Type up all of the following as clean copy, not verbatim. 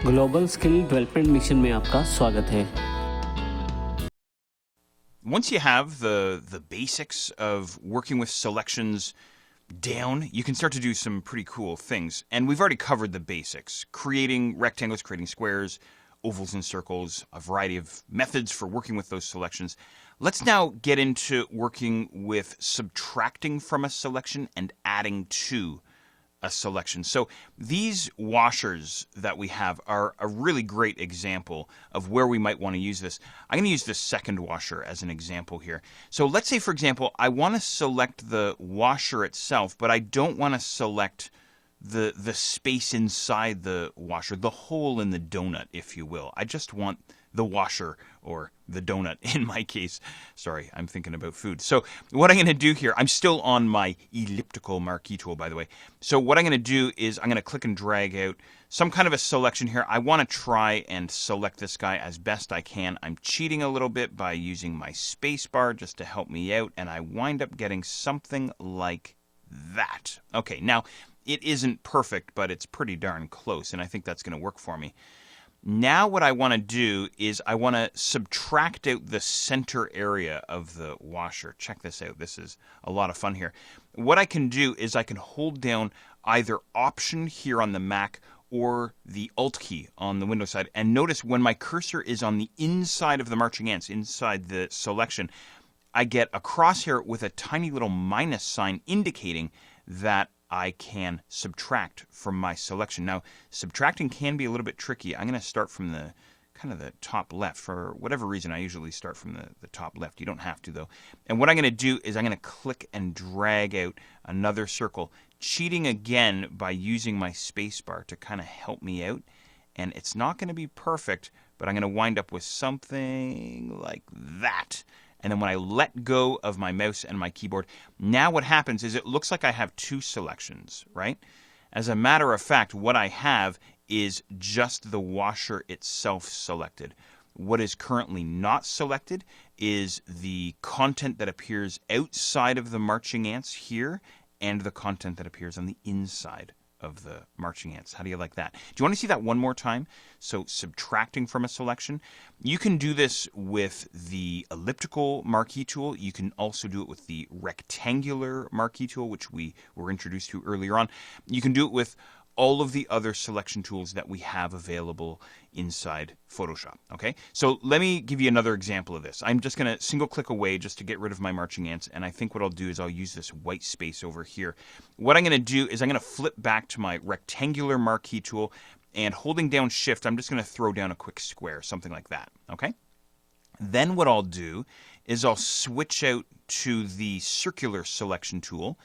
Global skill development mission में आपका स्वागत है। Once you have the basics of working with selections down, you can start to do some pretty cool things. And we've already covered the basics: creating rectangles, creating squares, ovals and circles, a variety of methods for working with those selections. Let's now get into working with subtracting from a selection and adding to a selection. So these washers that we have are a really great example of where we might want to use this. I'm going to use the second washer as an example here. So let's say, for example, I want to select the washer itself, but I don't want to select the space inside the washer, the hole in the donut, if you will. I just want the washer, or the donut in my case. Sorry, I'm thinking about food. So what I'm going to do here, I'm still on my elliptical marquee tool, by the way. So what I'm going to do is I'm going to click and drag out some kind of a selection here. I want to try and select this guy as best I can. I'm cheating a little bit by using my space bar just to help me out, and I wind up getting something like that. Okay, now it isn't perfect, but it's pretty darn close, and I think that's going to work for me. Now what I want to do is I want to subtract out the center area of the washer. Check this out. This is a lot of fun here. What I can do is I can hold down either Option here on the Mac or the Alt key on the Windows side. And notice when my cursor is on the inside of the marching ants, inside the selection, I get a crosshair with a tiny little minus sign indicating that I can subtract from my selection. Now, subtracting can be a little bit tricky. I'm going to start from the kind of the top left. For whatever reason, I usually start from the top left. You don't have to, though. And what I'm going to do is I'm going to click and drag out another circle, cheating again by using my space bar to kind of help me out. And it's not going to be perfect, but I'm going to wind up with something like that. And then when I let go of my mouse and my keyboard, now what happens is it looks like I have two selections, right? As a matter of fact, what I have is just the washer itself selected. What is currently not selected is the content that appears outside of the marching ants here and the content that appears on the inside of the marching ants. How do you like that? Do you want to see that one more time? So subtracting from a selection. You can do this with the elliptical marquee tool. You can also do it with the rectangular marquee tool, which we were introduced to earlier on. You can do it with all of the other selection tools that we have available inside Photoshop. Okay, so let me give you another example of this. I'm just going to single click away just to get rid of my marching ants, and I think what I'll do is I'll use this white space over here. What I'm going to do is I'm going to flip back to my rectangular marquee tool, and holding down Shift, I'm just going to throw down a quick square, something like that. Okay. Then what I'll do is I'll switch out to the circular selection tool.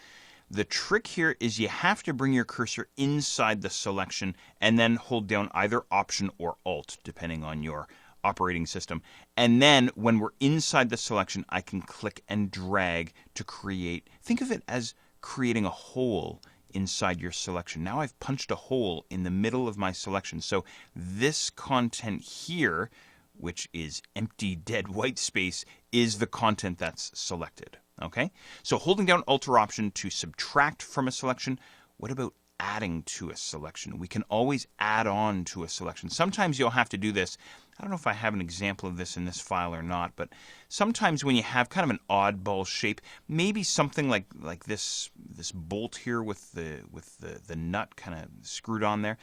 The trick here is you have to bring your cursor inside the selection and then hold down either Option or Alt, depending on your operating system. And then when we're inside the selection, I can click and drag to create. Think of it as creating a hole inside your selection. Now I've punched a hole in the middle of my selection. So this content here, which is empty, dead white space, is the content that's selected. Okay, so holding down Alt or Option to subtract from a selection. What about adding to a selection? We can always add on to a selection. Sometimes you'll have to do this. I don't know if I have an example of this in this file or not, but sometimes when you have kind of an oddball shape, maybe something like this bolt here with the nut kind of screwed on there.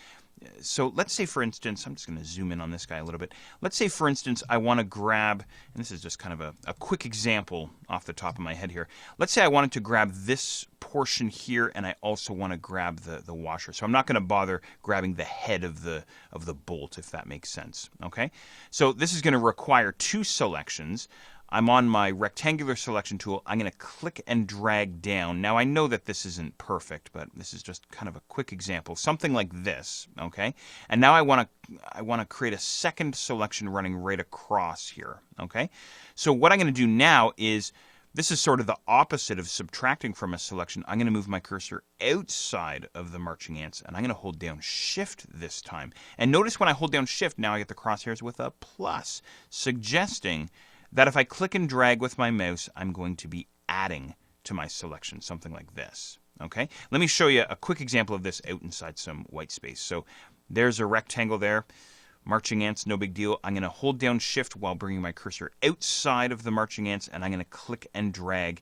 So let's say, for instance, I'm just going to zoom in on this guy a little bit. Let's say, for instance, I want to grab, and this is just kind of a quick example off the top of my head here. Let's say I wanted to grab this portion here, and I also want to grab the washer. So I'm not going to bother grabbing the head of the bolt, if that makes sense. Okay, so this is going to require two selections. I'm on my rectangular selection tool. I'm going to click and drag down. Now I know that this isn't perfect, but this is just kind of a quick example. Something like this, okay? And now I want to create a second selection running right across here, okay? So what I'm going to do now is, this is sort of the opposite of subtracting from a selection. I'm going to move my cursor outside of the marching ants, and I'm going to hold down Shift this time. And notice when I hold down Shift, now I get the crosshairs with a plus, suggesting that if I click and drag with my mouse, I'm going to be adding to my selection, something like this. Okay? Let me show you a quick example of this out inside some white space. So There's a rectangle there. Marching ants, no big deal. I'm going to hold down Shift while bringing my cursor outside of the marching ants, and I'm going to click and drag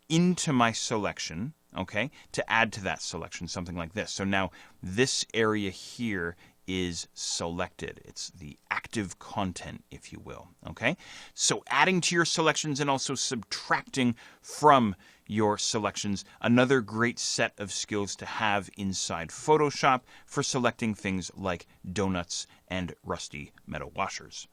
into my selection, okay, to add to that selection, something like this. So now this area here is selected. It's the active content, if you will, okay? So adding to your selections and also subtracting from your selections, another great set of skills to have inside Photoshop for selecting things like donuts and rusty metal washers.